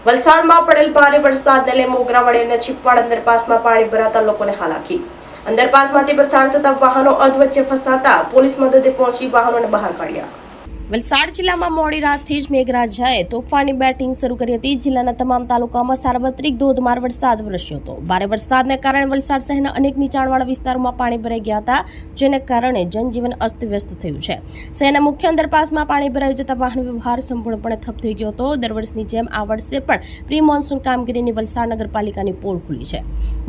વલસાડમાં પડેલ ભારે વરસાદને લઈ મોગરાવાડી અને છીપવાડ અંડરપાસમાં પાણી ભરાતા લોકોને હાલાકી. અંડરપાસમાંથી પસાર થતા વાહનો અધવચ્ચે ફસાતા પોલીસ મદદે પહોંચી વાહનોને બહાર કાઢ્યા. વલસાડ જિલ્લામાં મોડી રાતથી જ મેઘરાજાએ તોફાની બેટિંગ શરૂ કરી હતી. જિલ્લાના તમામ તાલુકામાં સાર્વત્રિક ધોધમાર વરસાદ વરસ્યો હતો. ભારે વરસાદને કારણે વલસાડ શહેરના અનેક નીચાણવાળા વિસ્તારોમાં પાણી ભરાઈ ગયા હતા, જેને કારણે જનજીવન અસ્તવ્યસ્ત થયું છે. શહેરના મુખ્ય અંડરપાસમાં પાણી ભરાઈ જતા વાહન વ્યવહાર સંપૂર્ણપણે ઠપ થઈ ગયો હતો. દર વર્ષની જેમ આ વર્ષે પણ પ્રી મોન્સૂન કામગીરીની વલસાડ નગરપાલિકાની પોલ ખુલી છે.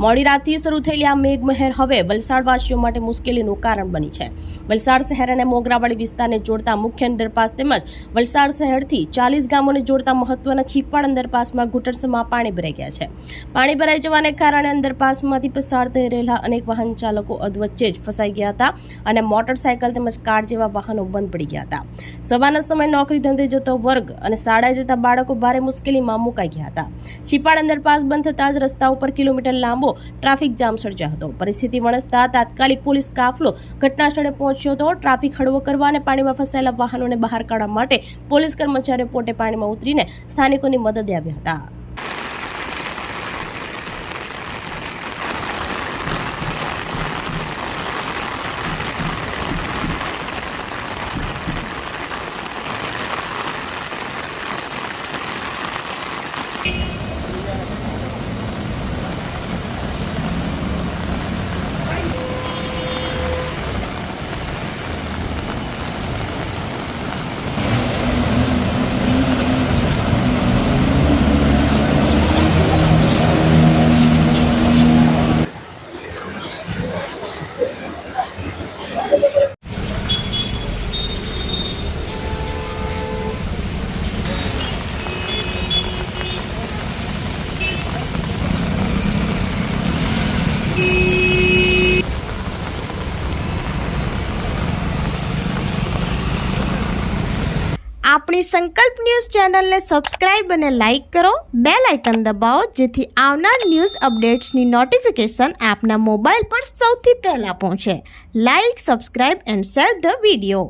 મોડી રાતથી શરૂ થયેલી આ મેઘમહેર હવે વલસાડવાસીઓ માટે મુશ્કેલીનું કારણ બની છે. વલસાડ શહેર અને મોગરાવાડી વિસ્તારને જોડતા મુખ્ય અંડરપાસ તેમજ વલસાડ શહેરથી 40 ગામોને જોડતા મહત્વના છીપવાડ અંડરપાસમાં ઘૂંટણસમાં પાણી ભરાઈ ગયા છે. પાણી ભરાઈ જવાને કારણે અંડરપાસમાંથી પસાર થઈ રહેલા અનેક વાહન ચાલકો અધવચ્ચે જ ફસાઈ ગયા હતા અને મોટરસાયકલ તેમજ કાર જેવા વાહનો બંધ પડી ગયા હતા. સવારના સમયે નોકરી ધંધે જતો વર્ગ અને શાળાએ જતા બાળકો ભારે મુશ્કેલીમાં મુકાઈ ગયા હતા. છીપવાડ અંડરપાસ બંધ થતાં જ રસ્તા ઉપર કિલોમીટર લાંબો ટ્રાફિક જામ સર્જાયો હતો. પરિસ્થિતિ વણસતા તાત્કાલિક પોલીસ કાફલો ઘટના સ્થળે પહોંચ્યો હતો. ટ્રાફિક હળવો કરવા અને પાણીમાં ફસાયેલા વાહનોને બહાર કાઢવા માટે પોલીસ કર્મચારીઓ પોતે પાણીમાં ઉતરીને સ્થાનિકોની મદદે આવ્યા હતા. આપણી સંકલ્પ ન્યૂઝ ચેનલને સબસ્ક્રાઇબ અને લાઇક કરો, બેલ આઇકન દબાવો જેથી આવનાર ન્યૂઝ અપડેટ્સની નોટિફિકેશન આપના મોબાઈલ પર સૌથી પહેલા પહોંચે. Like, subscribe and share the video.